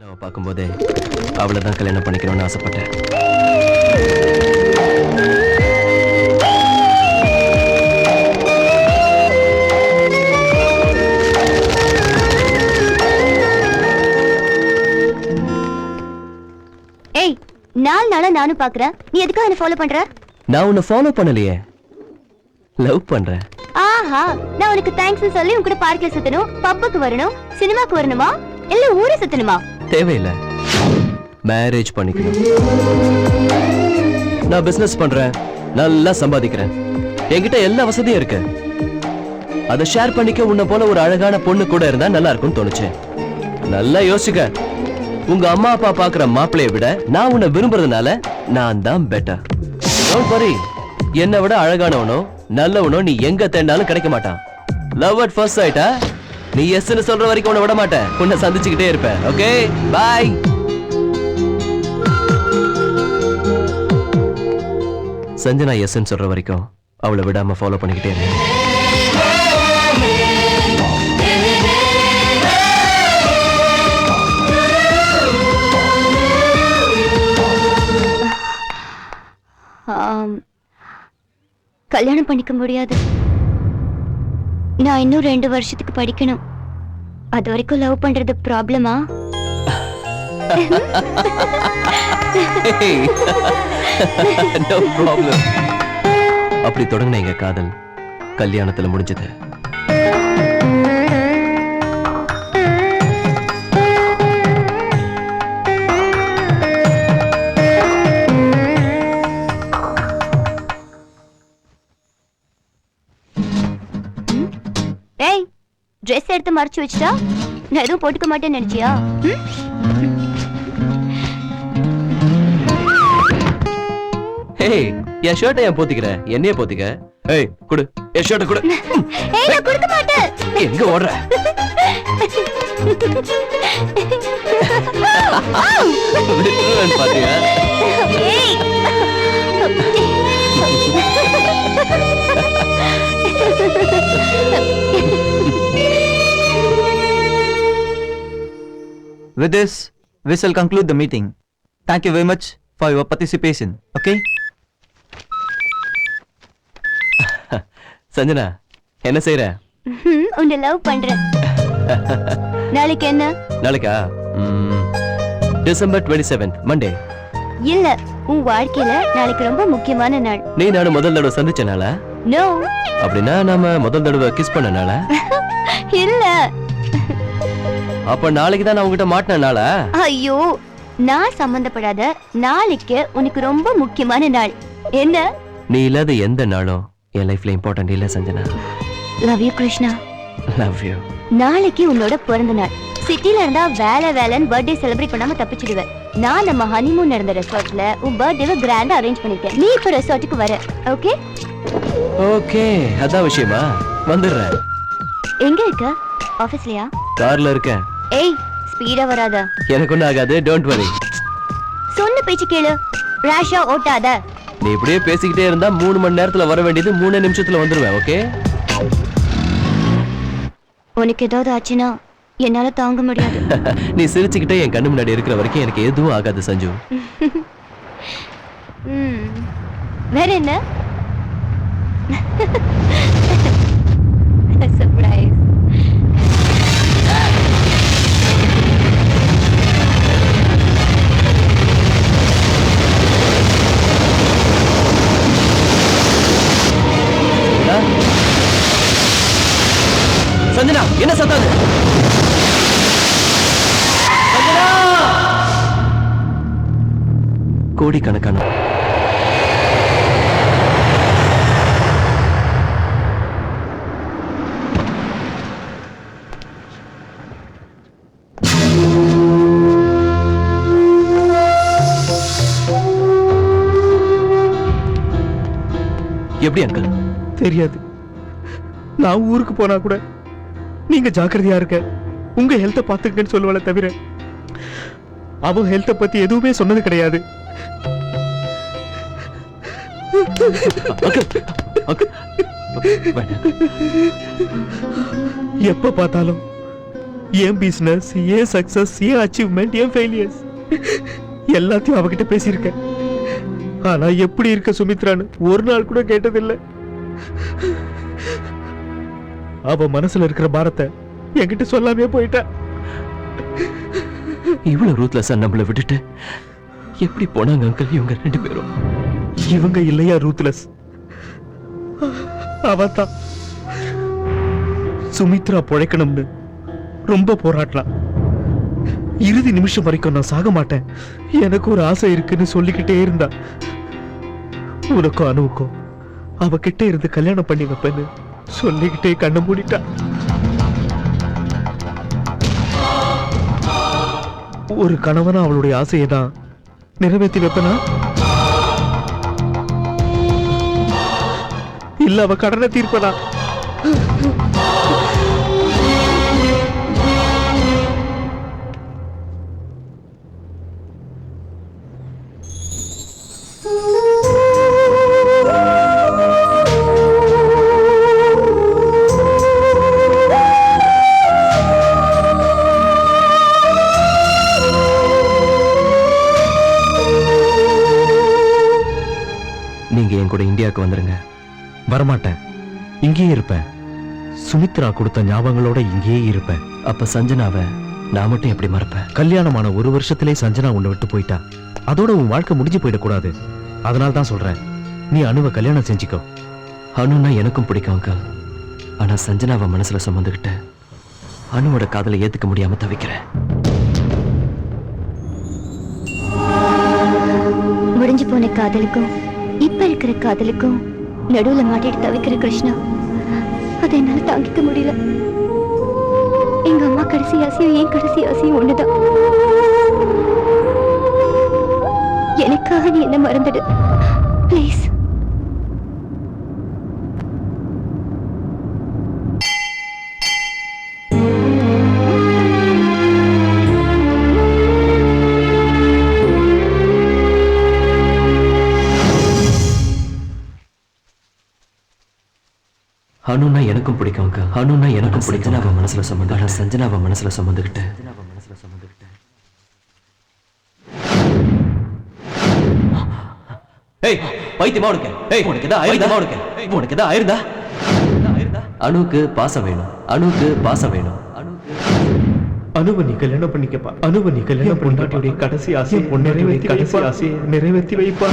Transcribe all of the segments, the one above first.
நான் பார்க்கும்போதே அவளை தான் கல்யாணம் பண்ணிக்கணும்னு ஆசைப்பட்டேன். ஏய், 4 நாளா நானும் பாக்குறேன். நீ எதுக்காக என்ன ஃபாலோ பண்ற? நான் உன்னை ஃபாலோ பண்ணலையே, லவ் பண்றேன். ஆஹா, நான் உனக்கு தேங்க்ஸ் சொல்லி உன் கூட பார்க்ல சுத்தணும், பப்புக்கு வரணும், சினிமாக்கு வரணுமா, இல்ல ஊரை சுத்தணுமா? தேவையில்லை, மேரேஜ் பண்ணிக்கணும். நான் பிசினஸ் பண்றேன், நல்லா சம்பாதிக்கிறேன், என்கிட்ட எல்லா வசதியும் இருக்கு. அதை ஷேர் பண்ணிக்க உன்னை போல ஒரு அழகான பொண்ணு கூட இருந்தா நல்லா இருக்கும்னு தோணுச்சு. நல்லா யோசிக்க, உங்க அம்மா அப்பா பாக்குற மாப்பிளைய விட நான் உன்னை விரும்புறதுனால நான் தான் பெட்டர். டோன்ட் வரி, என்னை விட அழகானவனோ நல்லவனோ நீ எங்க தேடினாலும் கிடைக்க மாட்டான். லவ் அட் ஃபர்ஸ்ட் சைட்டா? நீ எஸ்ன்னு சொல்ற வரைக்கும் உன்னை விட மாட்டேன், உன்னை சந்திச்சுக்கிட்டே இருப்பேன். ஓகே, பாய். சஞ்சனா எஸ்ன்னு சொல்ற வரைக்கும் அவளை விடாம ஃபாலோ பண்ணிக்கிட்டே இருக்கேன். கல்யாணம் பண்ணிக்க முடியாது. நான் இன்னும் 2 வருஷத்துக்கு படிக்கணும். அது வரைக்கும் லவ் பண்றது ப்ராப்ளமா? No problem. அப்படி தொடங்கின எங்க காதல் கல்யாணத்துல முடிஞ்சது. ஏய், ட்ரெஸ் எடுத்து மறைச்சு வச்சிட்டா நான் எதுவும் போட்டுக்க மாட்டேன்னு நினைச்சியா? ஏய், என் ஷர்ட்டை ஏன் போத்திக்கிற? என்னையே போத்திக்க. ஏய், குடு என் ஷர்ட்டை குடு. ஏய், நான் கொடுக்க மாட்டேன். எங்க ஓடுற? விட்டுருவேன் பாத்தியா? ஏய். With this, we shall conclude the meeting. Thank you very much for your participation. Okay? Sanjana, என்ன செய்யற? உன்னை லவ் பண்றேன். நாளைக்கு என்ன? நாளைக்கா? December 27th, Monday. இல்ல, உன் வாழ்க்கையில நாளைக்கு ரொம்ப முக்கியமான நாள். நீ நானும் முதல் தடவை சந்திச்ச நாளா? நோ. அப்படின்னா நாம முதல் தடவை கிஸ் பண்ண நாளா? இல்ல. அப்ப நாளைக்கு தான் நான் உங்ககிட்ட மாட்டின நாளா? ஐயோ, நான் சம்பந்தப்படாத நாளைக்கு உனக்கு ரொம்ப முக்கியமான நாள். என்ன? நீ இல்லாத எந்த நாளும் என் லைஃப்ல இம்பார்ட்டன்ட் இல்ல Sanjana. Love you Krishna. Love you. நாளைக்கு உன்னோட பிறந்த நாள். சிட்டில இருந்தா வேலைன்னு பர்த்டே செலிப்ரேட் பண்ணாம தப்பிச்சிடுவேன். நான் நம்ம ஹனிமூன் நடந்த ரெசார்ட்ல உன் பர்த்டேவை கிராண்டா அரேஞ்ச் பண்ணிட்டேன். நீ இப்ப ரெசார்ட்டுக்கு வர. ஓகே? ஓகே, அதான் விஷயமா? வந்துடுறேன். எங்க இருக்க? ஆபீஸ்லயா? கார்ல இருக்கேன். ஏய், ஸ்பீடா வராத. எனக்கு ஒண்ணும் ஆகாது, டோன்ட் வரி. சொன்ன பேச்சு கேளு, ராஷா ஓட்டாத. நீ இப்படியே பேசிக்கிட்டே இருந்தா 3 மணி நேரத்துல வர வேண்டியது 3 நிமிஷத்துல வந்துருவேன். ஓகே? உனக்கு ஏதாவது ஆச்சுன்னா என்னால தாங்க முடியாது. நீ சிரிச்சுக்கிட்டே என் கண்ணு முன்னாடி இருக்கிற வரைக்கும் எனக்கு எதுவும் ஆகாது சஞ்சு. வேற என்ன? சர்ப்ரைஸ். சஞ்சனா, என்ன சத்தாது? சஞ்சனா! கோடிக்கணக்கான எப்படி அங்கிள்? தெரியாது. நான் ஊருக்கு போனா கூட நீங்க ஜாக்கிரதையா இருக்க, உங்க ஹெல்த்தை பாத்துக்கன்னு சொல்லுவாளே தவிர அவ ஹெல்த்தை பத்தி எதுவுமே சொன்னது கிடையாது. வேண்டாம். எப்ப பார்த்தாலும் என் பிசினஸ், என் சக்சஸ், என் அச்சீவ்மெண்ட், என் ஃபெயிலியர்ஸ் எல்லாத்தையும் அவகிட்ட பேசியிருக்கேன். ஆனா எப்படி இருக்க சுமித்ரான்னு ஒரு நாள் கூட கேட்டதில்லை. அவ மனசுல இருக்கிற பாரத்தை என்கிட்ட சொல்லாமே போயிட்டா. இவ்வளவு ரூத்லெஸ்ஸா நம்மள விட்டுட்டு எப்படி போனாங்க அங்கிள் இவங்க 2 பேரும்? இவங்க இல்லையா ரூத்லெஸ், அவதான். சுமித்ரா பொழைக்கணும்னு ரொம்ப போராடலாம். இறுதி நிமிஷம் வரைக்கும் நான் சாக மாட்டேன், எனக்கு ஒரு ஆசை இருக்குன்னு சொல்லிக்கிட்டே இருந்தா. உனக்கும் அனுவுக்கும் அவகிட்ட இருந்து கல்யாணம் பண்ணி வைப்பேன்னு சொல்லிக்கிட்டே கண்ணை மூடிட்டா. ஒரு கணவனா அவளுடைய ஆசையை தான் நிறைவேற்றி வைப்பனா, இல்ல அவ கடனை தீர்ப்பனா? நீங்க என் கூட இந்தியாவுக்கு வந்துருங்க. வரமாட்டேன், இங்கேயே இருப்பேன். சுமித்ரா கொடுத்த ஞாபகங்களோட இங்கேயே இருப்பேன். அப்ப சஞ்சனாவை நான் மட்டும் எப்படி மறப்பேன்? கல்யாணமான 1 வருஷத்திலே சஞ்சனா உன்னை விட்டு போயிட்டா. அதோட உன் வாழ்க்கை முடிஞ்சு போயிடக்கூடாது. அதனால தான் சொல்றேன், நீ அனுவை கல்யாணம் செஞ்சுக்கோ. அனுன்னா எனக்கும் பிடிக்கும் அங்கிள். ஆனா சஞ்சனாவை மனசுல சுமந்துக்கிட்டு அனுவோட காதலை ஏத்துக்க முடியாம தவிக்கிறேன். முடிஞ்சு போன காதலுக்கும் இப்ப இருக்கிற காதலுக்கும் நடுவுல மாட்டிட்டு தவிக்கிற கிருஷ்ணா, அதை என்னால தாங்கிக்க முடியல. எங்க அம்மா கடைசி ஆசையும் என் கடைசி ஆசையும் ஒண்ணுதான். எனக்காக நீ என்ன மறந்துடு ப்ளீஸ். அனுன்னா எனக்கும் பிடிக்கும் அங்கிள். அனுன்னா எனக்கும் பிடிக்கும். சஞ்சனாவை மனசுல சுமந்து, ஆனா சஞ்சனாவை மனசுல சுமந்துக்கிட்டு ஏய் பைத்தியமா உனக்கு? ஏய் உனக்கு எதா ஆயிருந்தா? உனக்கு எதா ஆயிருந்தா? அனுக்கு பாசம் வேணும், அனுக்கு பாசம் வேணும். அனுவை நீ கல்யாணம் பண்ணிக்கப்பா. அனுவை நீ கல்யாணம் பொண்டாட்டியுடைய கடைசி ஆசை, கடைசி ஆசையை நிறைவேற்றி வைப்பா.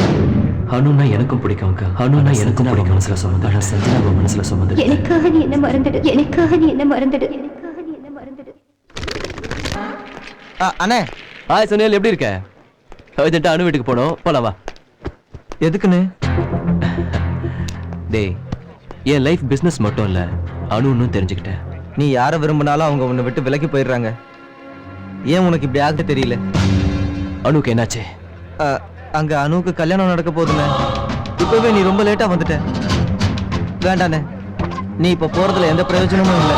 அனுன்னா எனக்கும் பிடிக்கும் அங்கிள். அனுன்னா எனக்கும் பிடிக்கும். மனசுல சுமந்து, ஆனா சஞ்சனாவை மனசுல சுமந்து எனக்காக நீ என்ன மறந்துடு, எனக்காக நீ என்ன மறந்துடு, எனக்காக நீ என்ன மறந்துடு. அண்ணே, ஹாய் சுனில், எப்படி இருக்க? அர்ஜென்ட்டா அனு வீட்டுக்கு போனோம், போலாம் வா. எதுக்குன்னு? டேய், என் லைஃப் பிசினஸ் மட்டும் இல்ல, அனுன்னு தெரிஞ்சுக்கிட்டேன். நீ யாரை விரும்பினாலும் அவங்க உன்னை விட்டு விலக்கி போயிடுறாங்க. ஏன் உனக்கு இப்படி ஆக தெரியல? அனுக்கு என்னாச்சு? அங்க அனுவுக்கு கல்யாணம் நடக்க போகுதுண்ணே. இப்பவே நீ ரொம்ப லேட்டா வந்துட்ட. வேண்டாண்ணே, நீ இப்ப போறதுல எந்த பிரயோஜனமும் இல்லை.